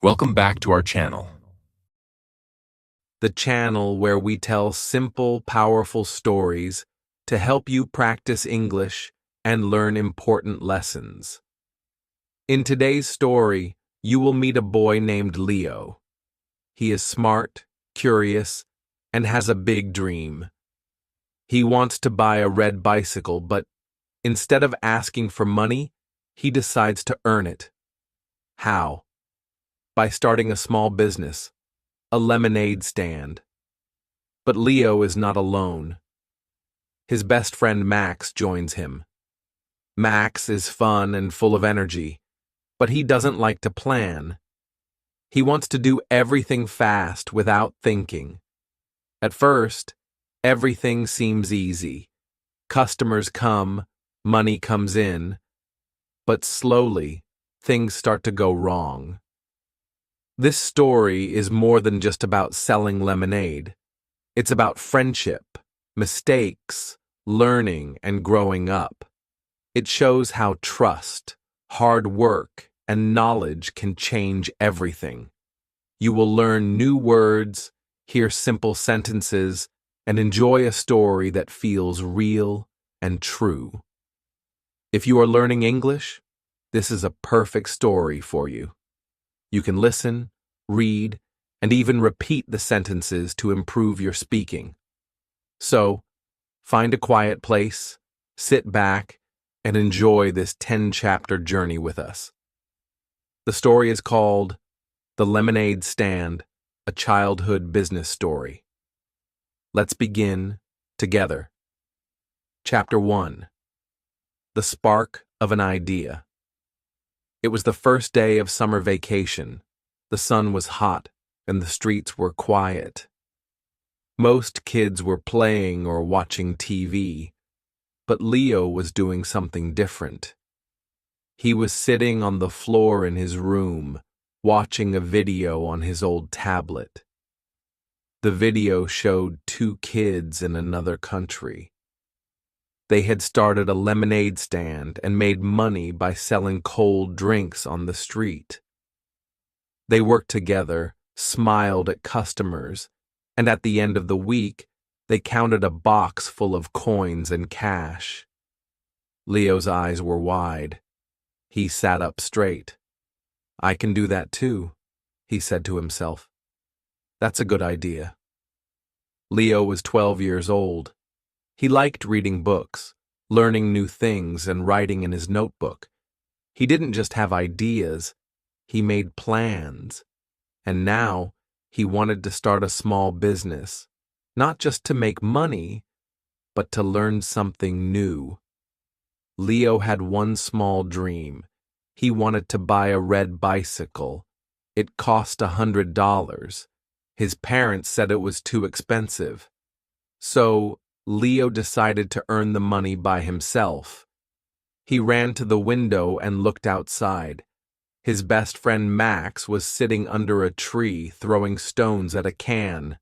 Welcome back to our channel. The channel where we tell simple, powerful stories to help you practice English and learn important lessons. In today's story, you will meet a boy named Leo. He is smart, curious, and has a big dream. He wants to buy a red bicycle, but instead of asking for money, he decides to earn it. How? By starting a small business, a lemonade stand. But Leo is not alone. His best friend Max joins him. Max is fun and full of energy, but he doesn't like to plan. He wants to do everything fast without thinking. At first, everything seems easy. Customers come, money comes in, but slowly, things start to go wrong. This story is more than just about selling lemonade. It's about friendship, mistakes, learning, and growing up. It shows how trust, hard work, and knowledge can change everything. You will learn new words, hear simple sentences, and enjoy a story that feels real and true. If you are learning English, this is a perfect story for you. You can listen, read, and even repeat the sentences to improve your speaking. So, find a quiet place, sit back, and enjoy this 10-chapter journey with us. The story is called The Lemonade Stand, a Childhood Business Story. Let's begin together. Chapter 1. The Spark of an Idea. It was the first day of summer vacation. The sun was hot, and the streets were quiet. Most kids were playing or watching TV, but Leo was doing something different. He was sitting on the floor in his room, watching a video on his old tablet. The video showed two kids in another country. They had started a lemonade stand and made money by selling cold drinks on the street. They worked together, smiled at customers, and at the end of the week, they counted a box full of coins and cash. Leo's eyes were wide. He sat up straight. "I can do that too," he said to himself. "That's a good idea." Leo was 12 years old. He liked reading books, learning new things, and writing in his notebook. He didn't just have ideas, he made plans. And now, he wanted to start a small business, not just to make money, but to learn something new. Leo had one small dream. He wanted to buy a red bicycle. It cost $100. His parents said it was too expensive. So, Leo decided to earn the money by himself. He ran to the window and looked outside. His best friend Max was sitting under a tree throwing stones at a can.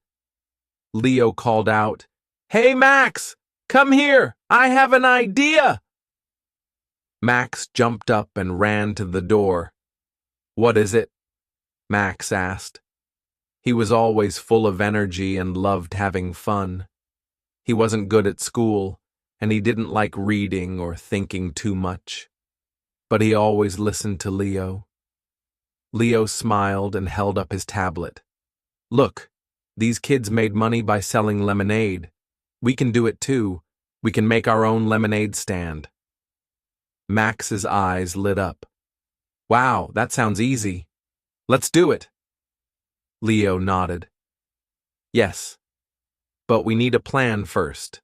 Leo called out, "Hey Max, come here, I have an idea!" Max jumped up and ran to the door. "What is it?" Max asked. He was always full of energy and loved having fun. He wasn't good at school, and he didn't like reading or thinking too much. But he always listened to Leo. Leo smiled and held up his tablet. "Look, these kids made money by selling lemonade. We can do it too. We can make our own lemonade stand." Max's eyes lit up. "Wow, that sounds easy. Let's do it." Leo nodded. "Yes, but we need a plan first."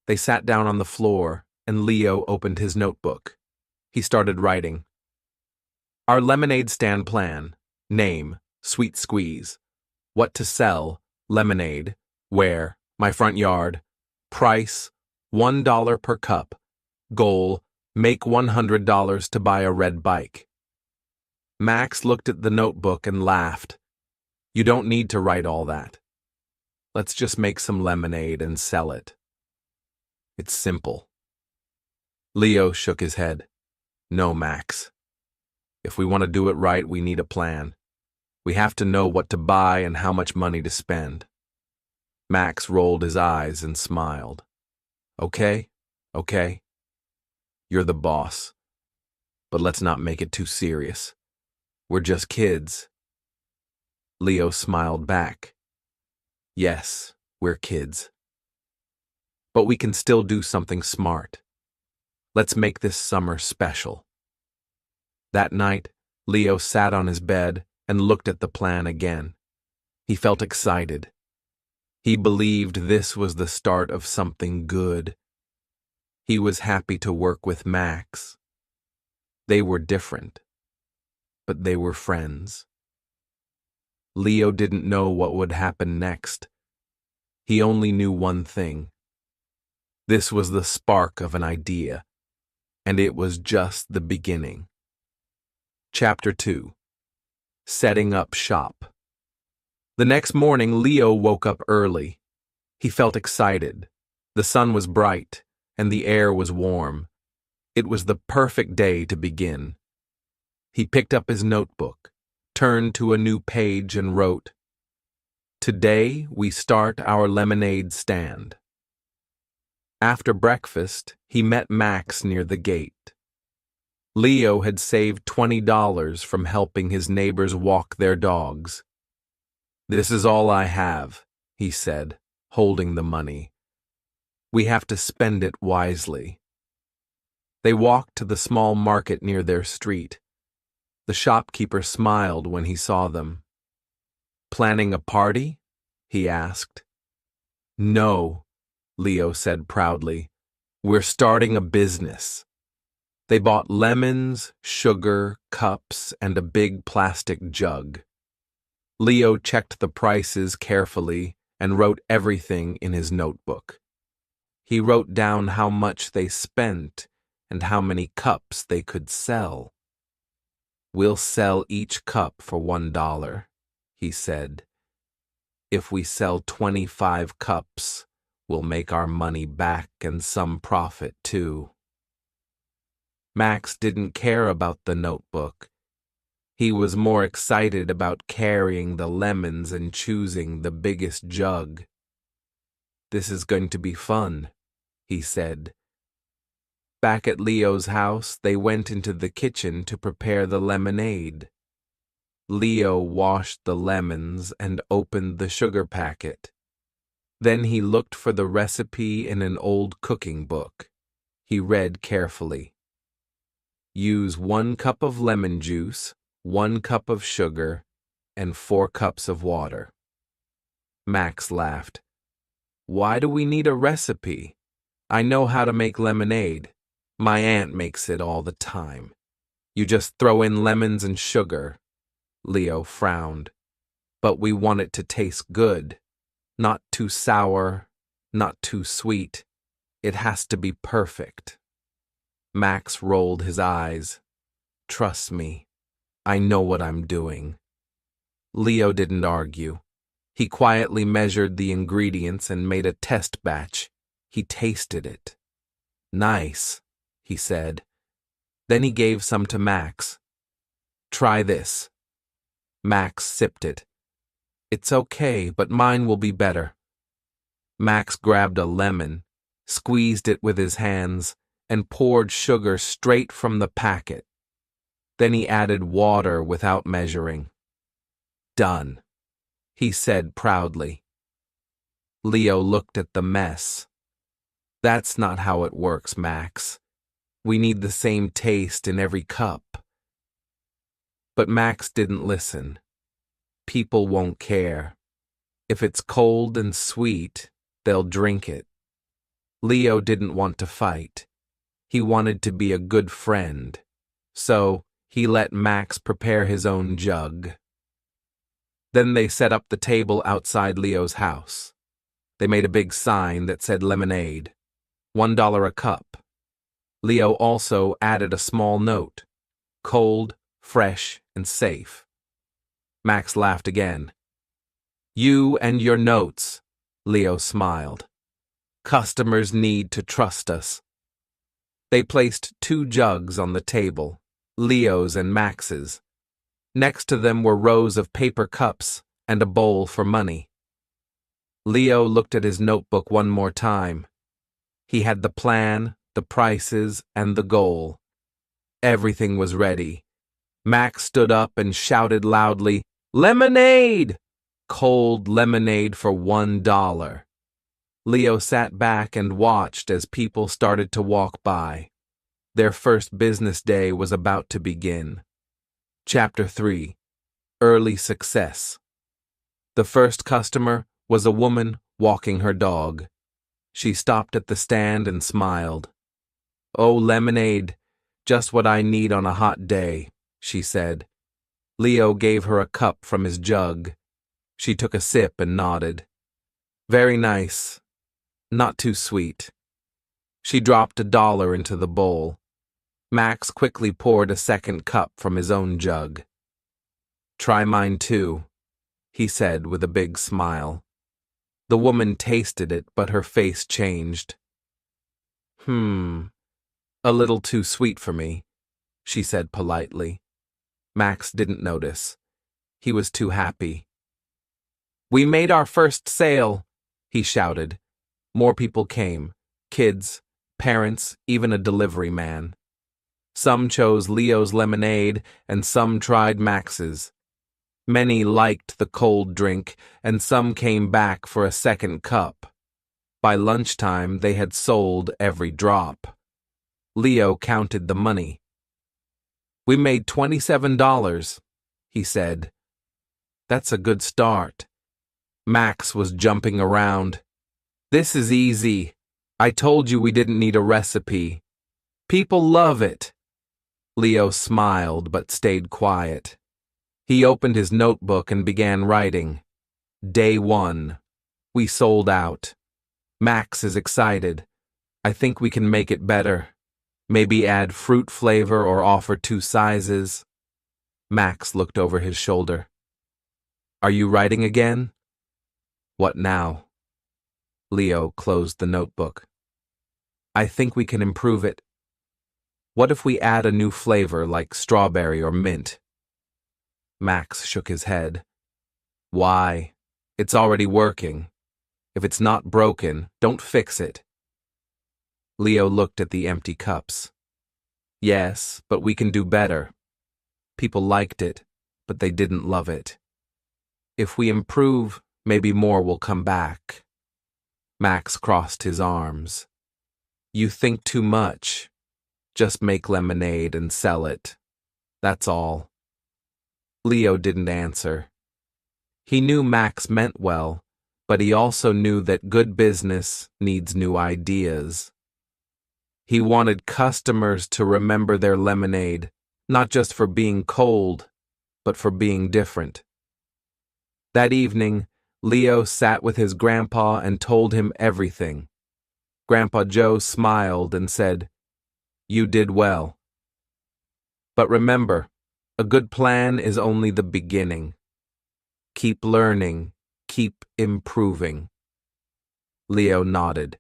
They sat down on the floor, and Leo opened his notebook. He started writing. "Our lemonade stand plan. Name, Sweet Squeeze. What to sell, lemonade. Where, my front yard. Price, $1 per cup. Goal, make $100 to buy a red bike." Max looked at the notebook and laughed. "You don't need to write all that. Let's just make some lemonade and sell it. It's simple." Leo shook his head. "No, Max. If we want to do it right, we need a plan. We have to know what to buy and how much money to spend. Max rolled his eyes and smiled. Okay, okay. You're the boss. But let's not make it too serious. We're just kids. Leo smiled back. Yes, we're kids. But we can still do something smart. Let's make this summer special. That night, Leo sat on his bed and looked at the plan again. He felt excited. He believed this was the start of something good. He was happy to work with Max. They were different, but they were friends. Leo didn't know what would happen next. He only knew one thing. This was the spark of an idea, and it was just the beginning. Chapter 2. Setting up shop. The next morning, Leo woke up early. He felt excited. The sun was bright, and the air was warm. It was the perfect day to begin. He picked up his notebook, turned to a new page and wrote, "Today we start our lemonade stand." After breakfast, he met Max near the gate. Leo had saved $20 from helping his neighbors walk their dogs. "This is all I have," he said, holding the money. "We have to spend it wisely." They walked to the small market near their street. The shopkeeper smiled when he saw them. "Planning a party?" he asked. "No," Leo said proudly. "We're starting a business." They bought lemons, sugar, cups, and a big plastic jug. Leo checked the prices carefully and wrote everything in his notebook. He wrote down how much they spent and how many cups they could sell. "We'll sell each cup for $1, he said. "If we sell 25 cups, we'll make our money back and some profit too." Max didn't care about the notebook. He was more excited about carrying the lemons and choosing the biggest jug. "This is going to be fun," he said. Back at Leo's house, they went into the kitchen to prepare the lemonade. Leo washed the lemons and opened the sugar packet. Then he looked for the recipe in an old cooking book. He read carefully. "Use 1 cup of lemon juice, 1 cup of sugar, and 4 cups of water." Max laughed. "Why do we need a recipe? I know how to make lemonade. My aunt makes it all the time. You just throw in lemons and sugar." Leo frowned. "But we want it to taste good. Not too sour, not too sweet. It has to be perfect." Max rolled his eyes. "Trust me, I know what I'm doing." Leo didn't argue. He quietly measured the ingredients and made a test batch. He tasted it. "Nice," he said. Then he gave some to Max. "Try this." Max sipped it. "It's okay, but mine will be better." Max grabbed a lemon, squeezed it with his hands, and poured sugar straight from the packet. Then he added water without measuring. "Done," he said proudly. Leo looked at the mess. "That's not how it works, Max. We need the same taste in every cup." But Max didn't listen. People won't care. If it's cold and sweet, they'll drink it. Leo didn't want to fight. He wanted to be a good friend. So he let Max prepare his own jug. Then they set up the table outside Leo's house. They made a big sign that said lemonade, $1 a cup. Leo also added a small note, cold, fresh, and safe. Max laughed again. "You and your notes," Leo smiled. "Customers need to trust us." They placed 2 jugs on the table. Leo's and Max's. Next to them were rows of paper cups and a bowl for money. Leo looked at his notebook one more time. He had the plan, the prices, and the goal. Everything was ready. Max stood up and shouted loudly, "Lemonade! Cold lemonade for $1." Leo sat back and watched as people started to walk by. Their first business day was about to begin. Chapter 3. Early Success. The first customer was a woman walking her dog. She stopped at the stand and smiled. "Oh, lemonade, just what I need on a hot day," she said. Leo gave her a cup from his jug. She took a sip and nodded. "Very nice. Not too sweet." She dropped $1 into the bowl. Max quickly poured a second cup from his own jug. "Try mine too," he said with a big smile. The woman tasted it, but her face changed. A little too sweet for me," she said politely. Max didn't notice. He was too happy. "We made our first sale," he shouted. More people came, kids, parents, even a delivery man. Some chose Leo's lemonade, and some tried Max's. Many liked the cold drink, and some came back for a second cup. By lunchtime, they had sold every drop. Leo counted the money. "We made $27, he said. "That's a good start." Max was jumping around. "This is easy. I told you we didn't need a recipe. People love it." Leo smiled but stayed quiet. He opened his notebook and began writing. Day 1. We sold out. Max is excited. I think we can make it better. Maybe add fruit flavor or offer 2 sizes. Max looked over his shoulder. "Are you writing again?" "What now?" Leo closed the notebook. "I think we can improve it. What if we add a new flavor like strawberry or mint?" Max shook his head. "Why? It's already working. If it's not broken, don't fix it." Leo looked at the empty cups. "Yes, but we can do better. People liked it, but they didn't love it. If we improve, maybe more will come back." Max crossed his arms. "You think too much. Just make lemonade and sell it. That's all." Leo didn't answer. He knew Max meant well, but he also knew that good business needs new ideas. He wanted customers to remember their lemonade, not just for being cold, but for being different. That evening, Leo sat with his grandpa and told him everything. Grandpa Joe smiled and said, "You did well. But remember, a good plan is only the beginning. Keep learning, keep improving." Leo nodded.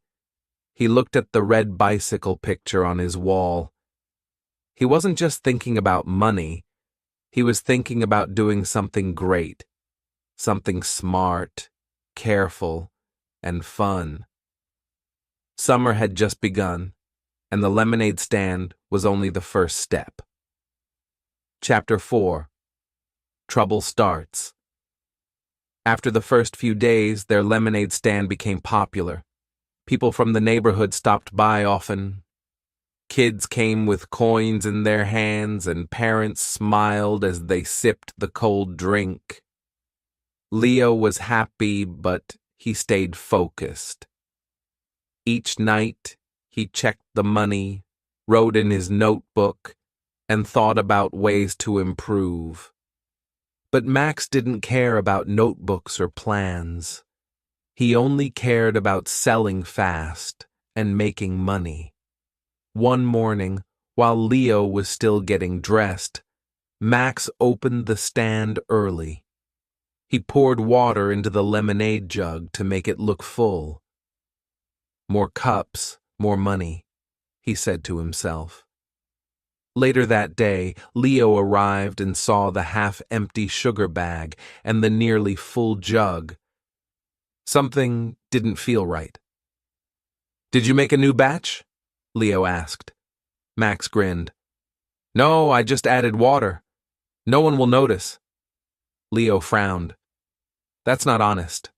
He looked at the red bicycle picture on his wall. He wasn't just thinking about money. He was thinking about doing something great, something smart, careful, and fun. Summer had just begun, and the lemonade stand was only the first step. Chapter 4. Trouble Starts. After the first few days, their lemonade stand became popular. People from the neighborhood stopped by often. Kids came with coins in their hands, and parents smiled as they sipped the cold drink. Leo was happy, but he stayed focused. Each night, he checked the money, wrote in his notebook, and thought about ways to improve. But Max didn't care about notebooks or plans. He only cared about selling fast and making money. One morning, while Leo was still getting dressed, Max opened the stand early. He poured water into the lemonade jug to make it look full. "More cups, more money," he said to himself. Later that day, Leo arrived and saw the half-empty sugar bag and the nearly full jug. Something didn't feel right. "Did you make a new batch?" Leo asked. Max grinned. "No, I just added water. No one will notice." Leo frowned. "That's not honest.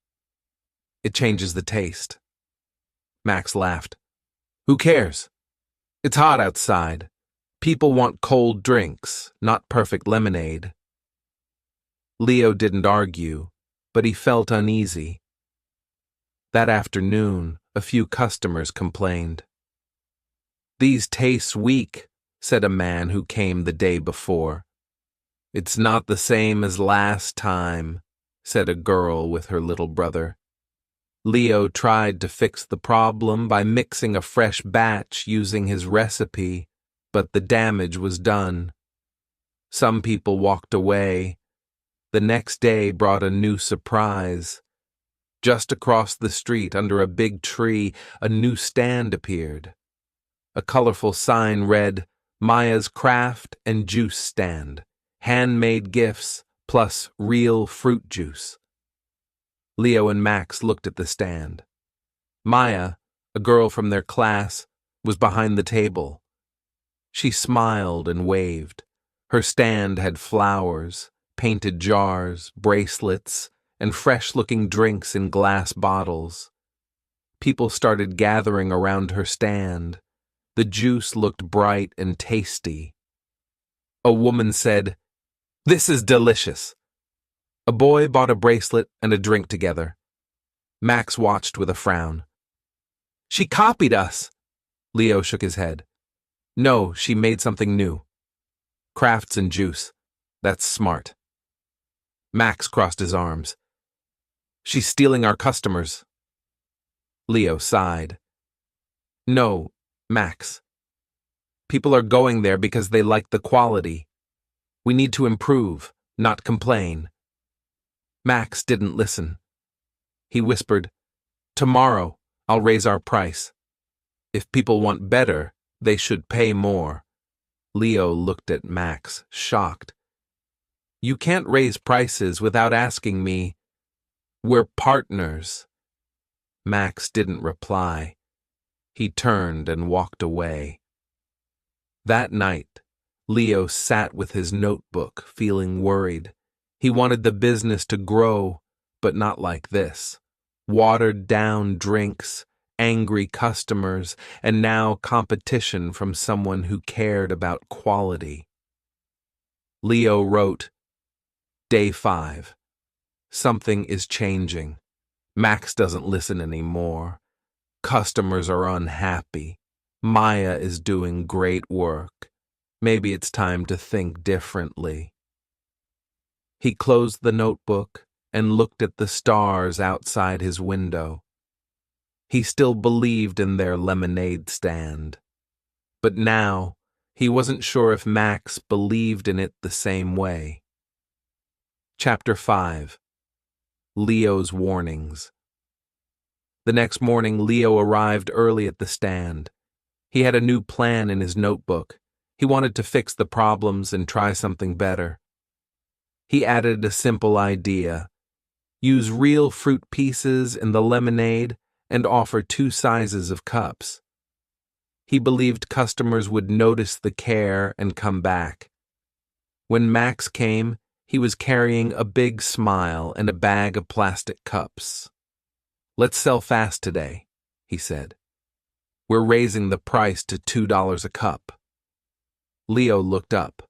It changes the taste." Max laughed. "Who cares? It's hot outside. People want cold drinks, not perfect lemonade." Leo didn't argue, but he felt uneasy. That afternoon, a few customers complained. "These taste weak," said a man who came the day before. "It's not the same as last time," said a girl with her little brother. Leo tried to fix the problem by mixing a fresh batch using his recipe, but the damage was done. Some people walked away. The next day brought a new surprise. Just across the street, under a big tree, a new stand appeared. A colorful sign read, "Maya's Craft and Juice Stand. Handmade gifts plus real fruit juice." Leo and Max looked at the stand. Maya, a girl from their class, was behind the table. She smiled and waved. Her stand had flowers, painted jars, bracelets, and fresh-looking drinks in glass bottles. People started gathering around her stand. The juice looked bright and tasty. A woman said, "This is delicious." A boy bought a bracelet and a drink together. Max watched with a frown. "She copied us." Leo shook his head. "No, she made something new. Crafts and juice. That's smart." Max crossed his arms. "She's stealing our customers." Leo sighed. "No, Max. People are going there because they like the quality. We need to improve, not complain." Max didn't listen. He whispered, "Tomorrow, I'll raise our price. If people want better, they should pay more." Leo looked at Max, shocked. "You can't raise prices without asking me. We're partners." Max didn't reply. He turned and walked away. That night, Leo sat with his notebook, feeling worried. He wanted the business to grow, but not like this. Watered-down drinks, angry customers, and now competition from someone who cared about quality. Leo wrote, Day 5. Something is changing. Max doesn't listen anymore. Customers are unhappy. Maya is doing great work. Maybe it's time to think differently. He closed the notebook and looked at the stars outside his window. He still believed in their lemonade stand. But now, he wasn't sure if Max believed in it the same way. Chapter 5. Leo's Warnings. The next morning, Leo arrived early at the stand. He had a new plan in his notebook. He wanted to fix the problems and try something better. He added a simple idea. Use real fruit pieces in the lemonade and offer 2 sizes of cups. He believed customers would notice the care and come back. When Max came, he was carrying a big smile and a bag of plastic cups. "Let's sell fast today," he said. "We're raising the price to $2 a cup." Leo looked up.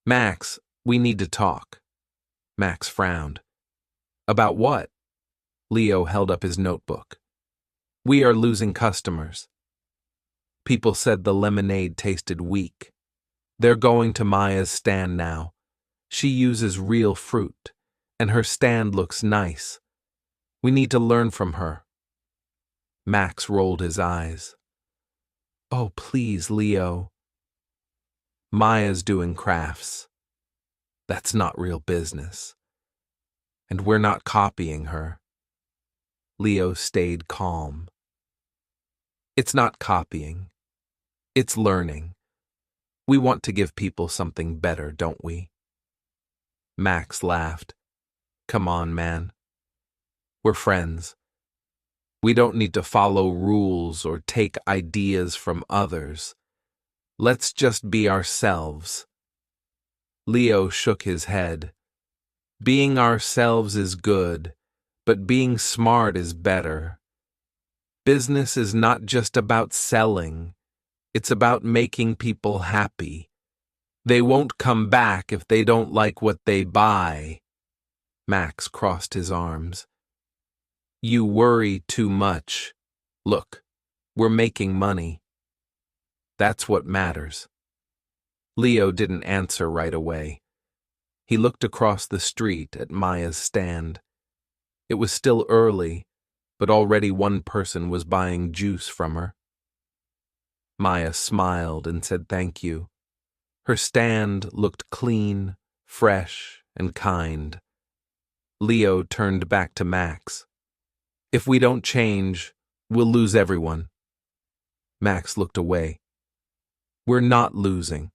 "Max, we need to talk." Max frowned. "About what?" Leo held up his notebook. "We are losing customers. People said the lemonade tasted weak. They're going to Maya's stand now. She uses real fruit, and her stand looks nice. We need to learn from her." Max rolled his eyes. "Oh, please, Leo. Maya's doing crafts. That's not real business. And we're not copying her." Leo stayed calm. "It's not copying. It's learning. We want to give people something better, don't we? Max laughed. Come on, man. We're friends. We don't need to follow rules or take ideas from others. Let's just be ourselves. Leo shook his head. Being ourselves is good, but being smart is better. Business is not just about selling. It's about making people happy. They won't come back if they don't like what they buy. Max crossed his arms. You worry too much. Look, we're making money. That's what matters. Leo didn't answer right away. He looked across the street at Maya's stand. It was still early, but already one person was buying juice from her. Maya smiled and said thank you. Her stand looked clean, fresh, and kind. Leo turned back to Max. If we don't change, we'll lose everyone. Max looked away. We're not losing.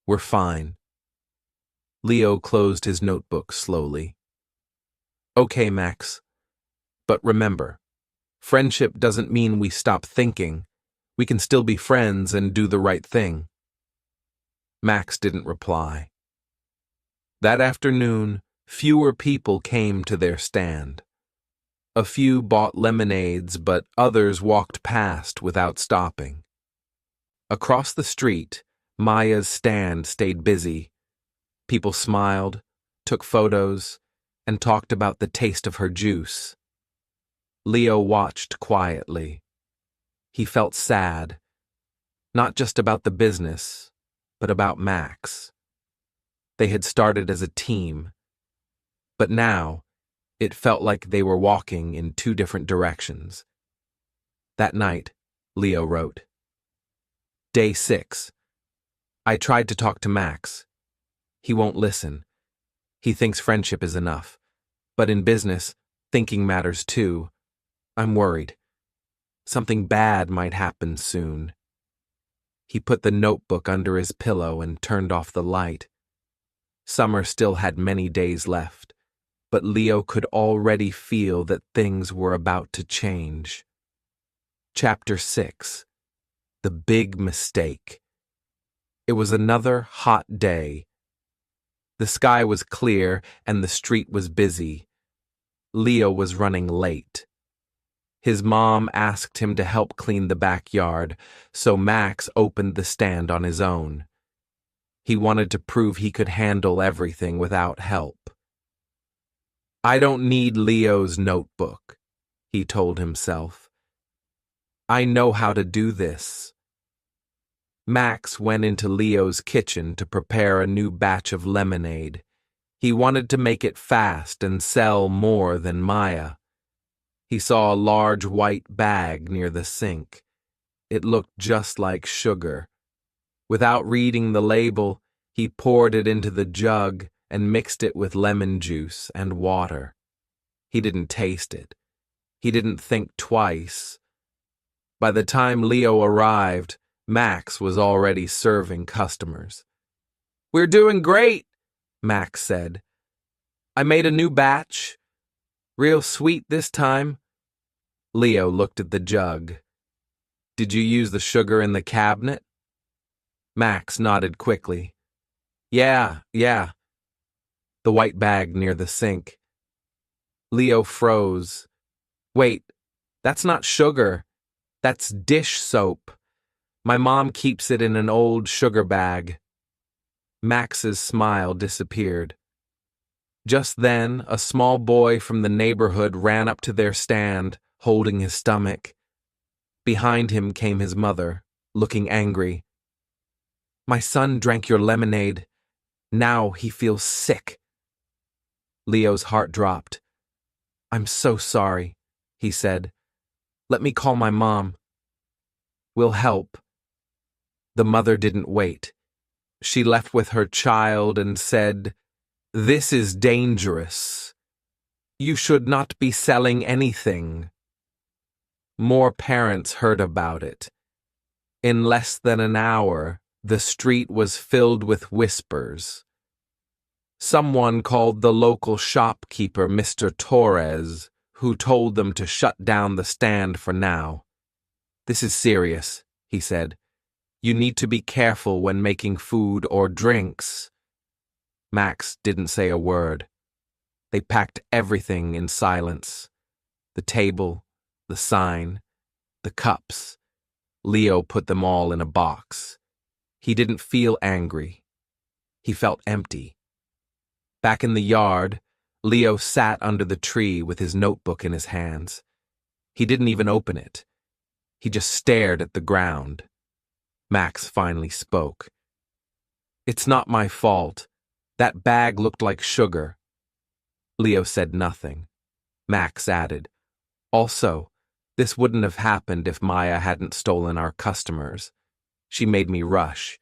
We're fine. Leo closed his notebook slowly. Okay, Max. But remember, friendship doesn't mean we stop thinking. We can still be friends and do the right thing. Max didn't reply. That afternoon, fewer people came to their stand. A few bought lemonades, but others walked past without stopping. Across the street, Maya's stand stayed busy. People smiled, took photos, and talked about the taste of her juice. Leo watched quietly. He felt sad, not just about the business, but about Max. They had started as a team, but now it felt like they were walking in two different directions. That night, Leo wrote, Day 6. I tried to talk to Max. He won't listen. He thinks friendship is enough. But in business, thinking matters too. I'm worried. Something bad might happen soon. He put the notebook under his pillow and turned off the light. Summer still had many days left, but Leo could already feel that things were about to change. Chapter 6. The Big Mistake. It was another hot day. The sky was clear and the street was busy. Leo was running late. His mom asked him to help clean the backyard, so Max opened the stand on his own. He wanted to prove he could handle everything without help. I don't need Leo's notebook, he told himself. I know how to do this. Max went into Leo's kitchen to prepare a new batch of lemonade. He wanted to make it fast and sell more than Maya. He saw a large white bag near the sink. It looked just like sugar. Without reading the label, he poured it into the jug and mixed it with lemon juice and water. He didn't taste it. He didn't think twice. By the time Leo arrived, Max was already serving customers. We're doing great, Max said. I made a new batch. Real sweet this time. Leo looked at the jug. Did you use the sugar in the cabinet? Max nodded quickly. Yeah. The white bag near the sink. Leo froze. Wait, that's not sugar. That's dish soap. My mom keeps it in an old sugar bag. Max's smile disappeared. Just then, a small boy from the neighborhood ran up to their stand, holding his stomach. Behind him came his mother, looking angry. My son drank your lemonade. Now he feels sick. Leo's heart dropped. I'm so sorry, he said. Let me call my mom. We'll help. The mother didn't wait. She left with her child and said, This is dangerous. You should not be selling anything. More parents heard about it. In less than an hour, The street was filled with whispers. Someone called the local shopkeeper Mr. Torres, who told them to shut down the stand for now. "This is serious," he said. "You need to be careful when making food or drinks." Max didn't say a word. They packed everything in silence. The table, the sign, the cups. Leo put them all in a box. He didn't feel angry. He felt empty. Back in the yard, Leo sat under the tree with his notebook in his hands. He didn't even open it. He just stared at the ground. Max finally spoke. "It's not my fault. That bag looked like sugar." Leo said nothing. Max added, "Also, this wouldn't have happened if Maya hadn't stolen our customers. She made me rush."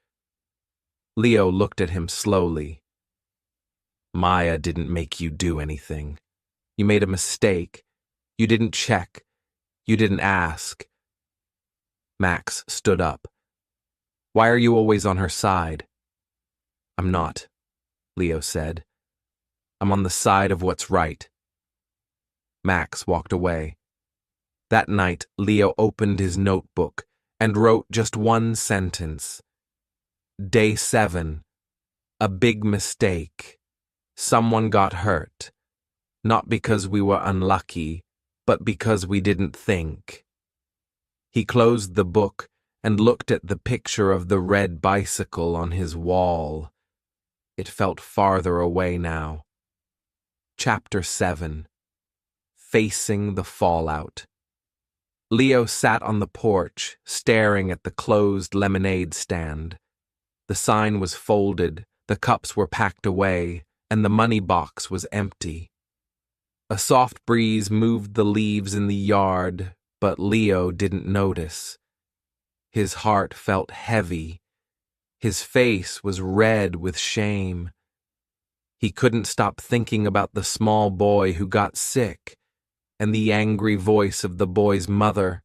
Leo looked at him slowly. "Maya didn't make you do anything. You made a mistake. You didn't check. You didn't ask." Max stood up. "Why are you always on her side?" "I'm not," Leo said. "I'm on the side of what's right." Max walked away. That night, Leo opened his notebook and wrote just one sentence. Day 7. A big mistake. Someone got hurt. Not because we were unlucky, but because we didn't think. He closed the book and looked at the picture of the red bicycle on his wall. It felt farther away now. Chapter 7. Facing the Fallout. Leo sat on the porch, staring at the closed lemonade stand. The sign was folded, the cups were packed away, and the money box was empty. A soft breeze moved the leaves in the yard, but Leo didn't notice. His heart felt heavy. His face was red with shame. He couldn't stop thinking about the small boy who got sick, and the angry voice of the boy's mother.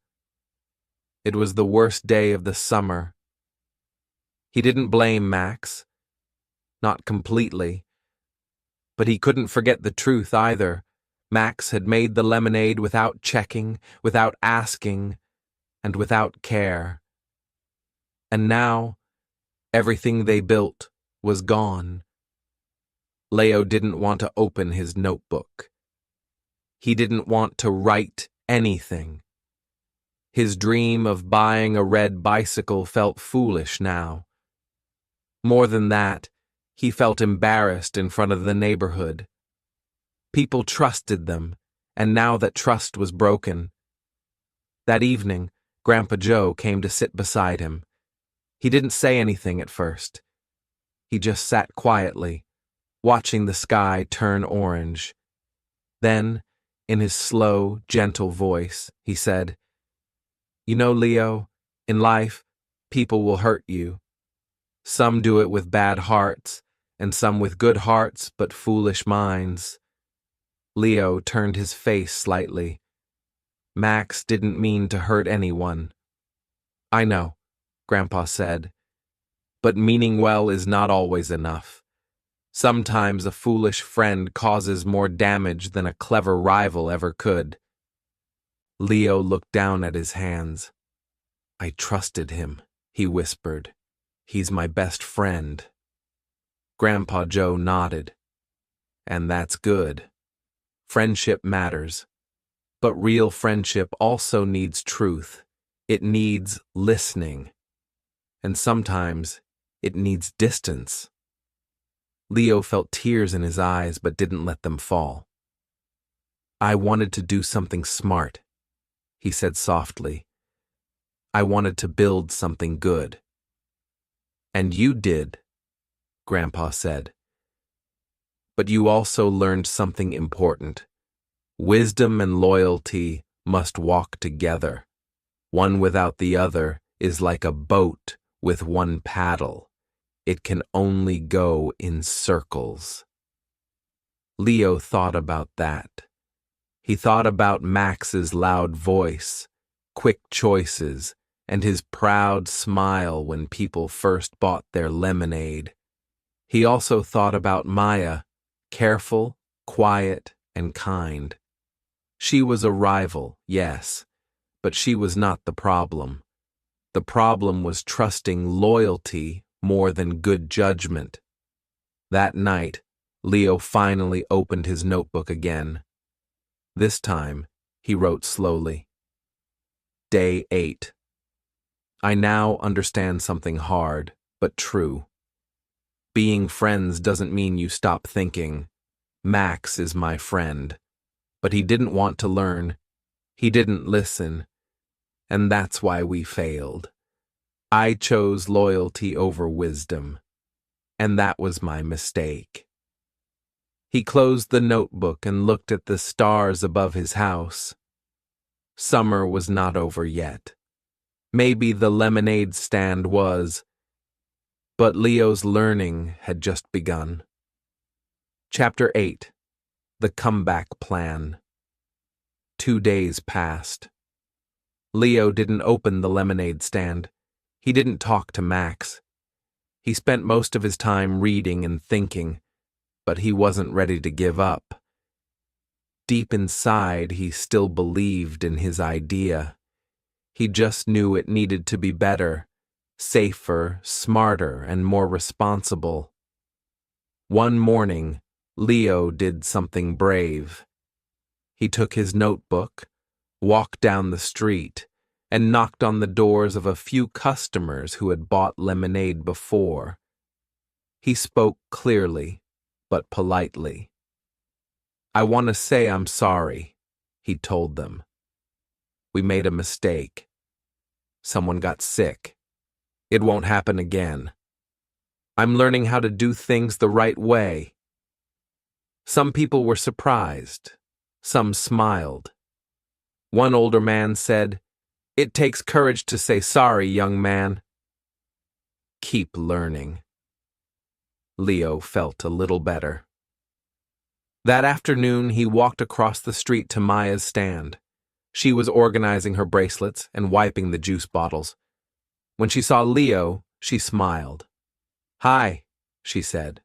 It was the worst day of the summer. He didn't blame Max. Not completely. But he couldn't forget the truth either. Max had made the lemonade without checking, without asking, and without care. And now, everything they built was gone. Leo didn't want to open his notebook. He didn't want to write anything. His dream of buying a red bicycle felt foolish now. More than that, he felt embarrassed in front of the neighborhood. People trusted them, and now that trust was broken. That evening, Grandpa Joe came to sit beside him. He didn't say anything at first. He just sat quietly, watching the sky turn orange. Then, in his slow, gentle voice, he said, "You know, Leo, in life, people will hurt you. Some do it with bad hearts, and some with good hearts but foolish minds." Leo turned his face slightly. Max didn't mean to hurt anyone. "I know," Grandpa said, "but meaning well is not always enough. Sometimes a foolish friend causes more damage than a clever rival ever could." Leo looked down at his hands. "I trusted him," he whispered. "He's my best friend." Grandpa Joe nodded. "And that's good. Friendship matters. But real friendship also needs truth. It needs listening. And sometimes it needs distance." Leo felt tears in his eyes but didn't let them fall. "I wanted to do something smart," he said softly. "I wanted to build something good." "And you did," Grandpa said. "But you also learned something important. Wisdom and loyalty must walk together. One without the other is like a boat with one paddle. It can only go in circles." Leo thought about that. He thought about Max's loud voice, quick choices, and his proud smile when people first bought their lemonade. He also thought about Maya, careful, quiet, and kind. She was a rival, yes, but she was not the problem. The problem was trusting loyalty more than good judgment. That night, Leo finally opened his notebook again. This time, he wrote slowly. Day 8. I now understand something hard, but true. Being friends doesn't mean you stop thinking. Max is my friend. But he didn't want to learn. He didn't listen. And that's why we failed. I chose loyalty over wisdom. And that was my mistake. He closed the notebook and looked at the stars above his house. Summer was not over yet. Maybe the lemonade stand was, but Leo's learning had just begun. Chapter 8. The Comeback Plan. 2 days passed. Leo didn't open the lemonade stand. He didn't talk to Max. He spent most of his time reading and thinking, but he wasn't ready to give up. Deep inside, he still believed in his idea. He just knew it needed to be better, safer, smarter, and more responsible. One morning, Leo did something brave. He took his notebook, walked down the street, and knocked on the doors of a few customers who had bought lemonade before. He spoke clearly, but politely. I want to say I'm sorry, he told them. We made a mistake. Someone got sick. It won't happen again. I'm learning how to do things the right way. Some people were surprised. Some smiled. One older man said, "It takes courage to say sorry, young man." Keep learning. Leo felt a little better. That afternoon, he walked across the street to Maya's stand. She was organizing her bracelets and wiping the juice bottles. When she saw Leo, she smiled. "Hi," she said.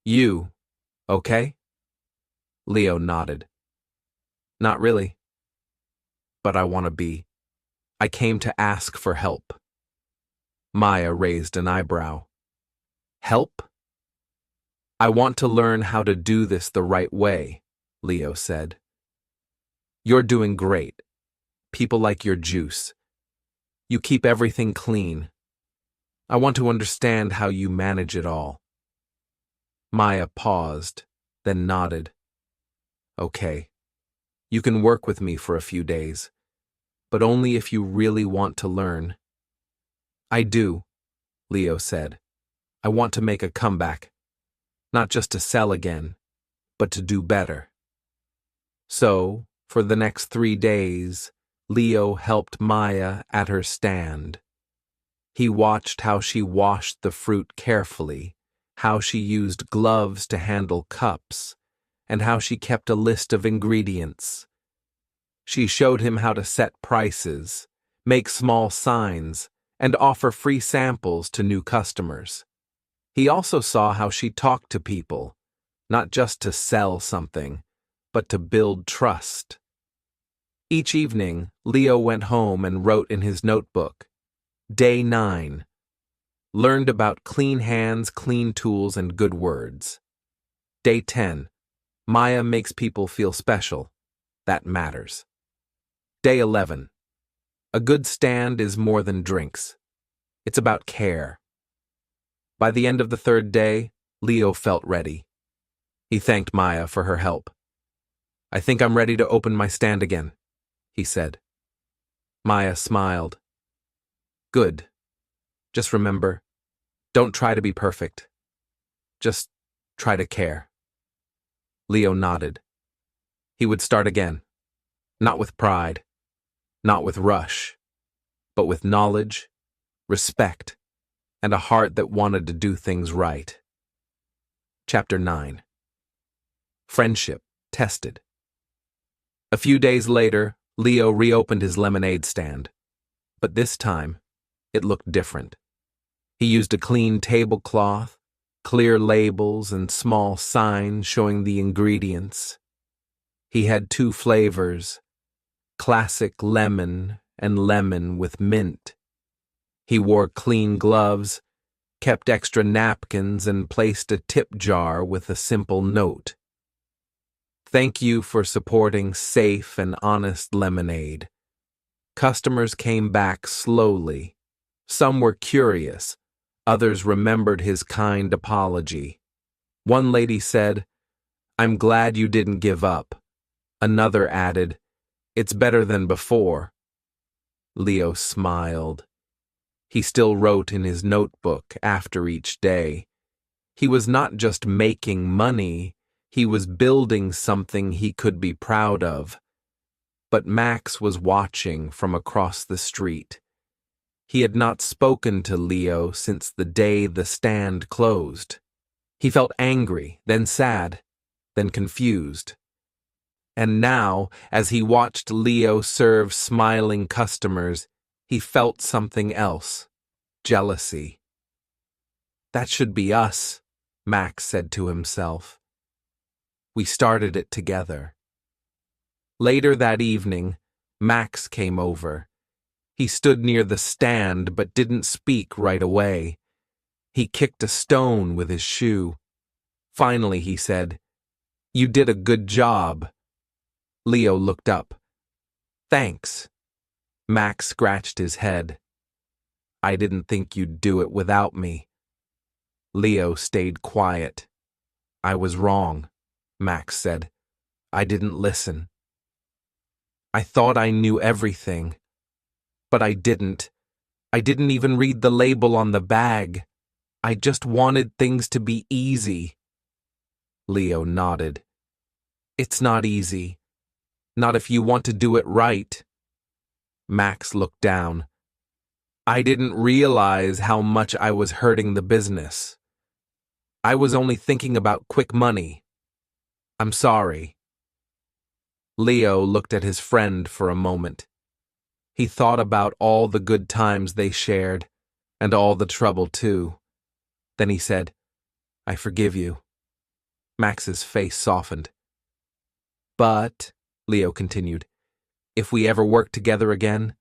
"You, okay?" Leo nodded. "Not really. But I want to be. I came to ask for help." Maya raised an eyebrow. "Help?" "I want to learn how to do this the right way," Leo said. "You're doing great. People like your juice. You keep everything clean. I want to understand how you manage it all." Maya paused, then nodded. "Okay. You can work with me for a few days, but only if you really want to learn." "I do," Leo said. "I want to make a comeback. Not just to sell again, but to do better." So, for the next 3 days, Leo helped Maya at her stand. He watched how she washed the fruit carefully, how she used gloves to handle cups, and how she kept a list of ingredients. She showed him how to set prices, make small signs, and offer free samples to new customers. He also saw how she talked to people, not just to sell something, but to build trust. Each evening, Leo went home and wrote in his notebook, Day 9. Learned about clean hands, clean tools, and good words. Day 10. Maya makes people feel special. That matters. Day 11. A good stand is more than drinks. It's about care. By the end of the 3rd day, Leo felt ready. He thanked Maya for her help. "I think I'm ready to open my stand again," he said. Maya smiled. "Good. Just remember, don't try to be perfect. Just try to care." Leo nodded. He would start again. Not with pride, not with rush, but with knowledge, respect, and a heart that wanted to do things right. Chapter 9. Friendship tested. A few days later, Leo reopened his lemonade stand. But this time, it looked different. He used a clean tablecloth, clear labels, and small signs showing the ingredients. He had 2 flavors, classic lemon and lemon with mint. He wore clean gloves, kept extra napkins, and placed a tip jar with a simple note. Thank you for supporting safe and honest lemonade. Customers came back slowly. Some were curious. Others remembered his kind apology. One lady said, "I'm glad you didn't give up." Another added, "It's better than before." Leo smiled. He still wrote in his notebook after each day. He was not just making money, he was building something he could be proud of. But Max was watching from across the street. He had not spoken to Leo since the day the stand closed. He felt angry, then sad, then confused. And now, as he watched Leo serve smiling customers, he felt something else: jealousy. That should be us, Max said to himself. We started it together. Later that evening, Max came over. He stood near the stand but didn't speak right away. He kicked a stone with his shoe. Finally, he said, "You did a good job." Leo looked up. "Thanks." Max scratched his head. "I didn't think you'd do it without me." Leo stayed quiet. "I was wrong," Max said. "I didn't listen. I thought I knew everything. But I didn't. I didn't even read the label on the bag. I just wanted things to be easy." Leo nodded. "It's not easy. Not if you want to do it right." Max looked down. "I didn't realize how much I was hurting the business. I was only thinking about quick money. I'm sorry." Leo looked at his friend for a moment. He thought about all the good times they shared, and all the trouble too. Then he said, "I forgive you." Max's face softened. "But," Leo continued, "if we ever work together again,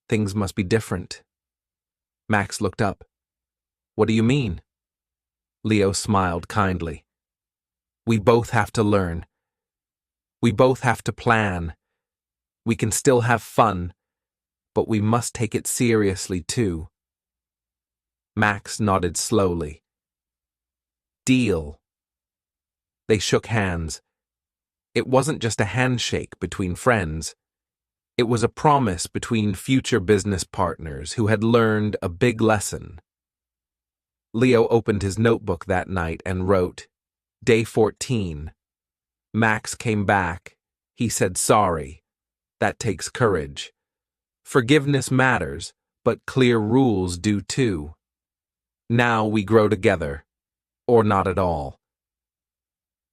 things must be different." Max looked up. "What do you mean?" Leo smiled kindly. "We both have to learn. We both have to plan. We can still have fun, but we must take it seriously too." Max nodded slowly. "Deal." They shook hands. It wasn't just a handshake between friends. It was a promise between future business partners who had learned a big lesson. Leo opened his notebook that night and wrote, Day 14. Max came back. He said sorry. That takes courage. Forgiveness matters, but clear rules do too. Now we grow together, or not at all.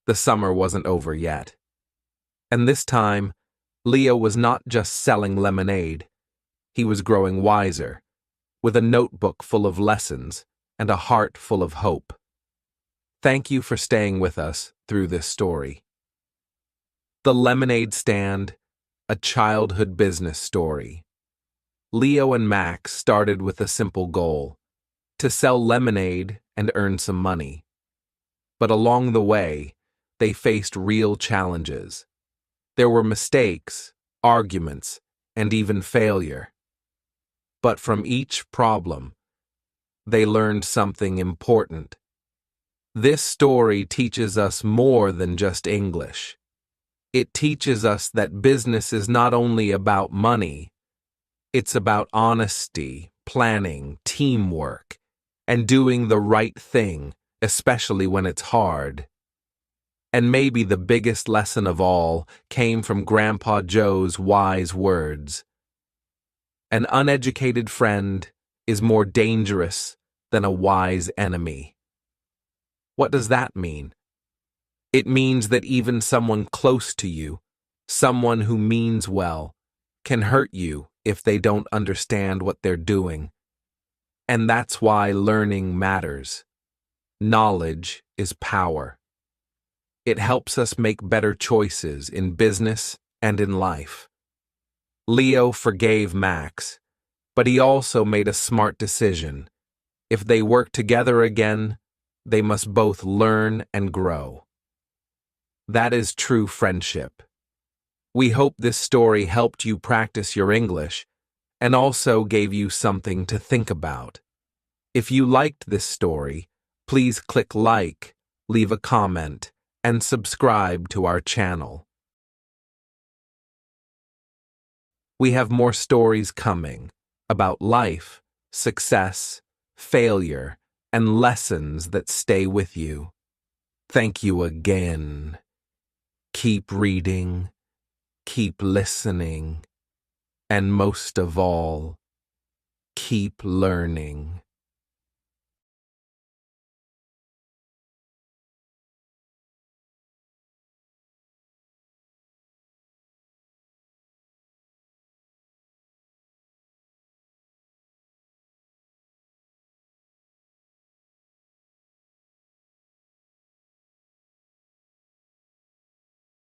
The summer wasn't over yet. And this time, Leo was not just selling lemonade. He was growing wiser, with a notebook full of lessons and a heart full of hope. Thank you for staying with us through this story. The Lemonade Stand, a childhood business story. Leo and Max started with a simple goal: to sell lemonade and earn some money. But along the way, they faced real challenges. There were mistakes, arguments, and even failure. But from each problem, they learned something important. This story teaches us more than just English. It teaches us that business is not only about money, it's about honesty, planning, teamwork, and doing the right thing, especially when it's hard. And maybe the biggest lesson of all came from Grandpa Joe's wise words. An uneducated friend is more dangerous than a wise enemy. What does that mean? It means that even someone close to you, someone who means well, can hurt you if they don't understand what they're doing. And that's why learning matters. Knowledge is power. It helps us make better choices in business and in life. Leo forgave Max, but he also made a smart decision. If they work together again, they must both learn and grow. That is true friendship. We hope this story helped you practice your English and also gave you something to think about. If you liked this story, please click like, leave a comment, and subscribe to our channel. We have more stories coming about life, success, failure, and lessons that stay with you. Thank you again. Keep reading, keep listening, and most of all, keep learning.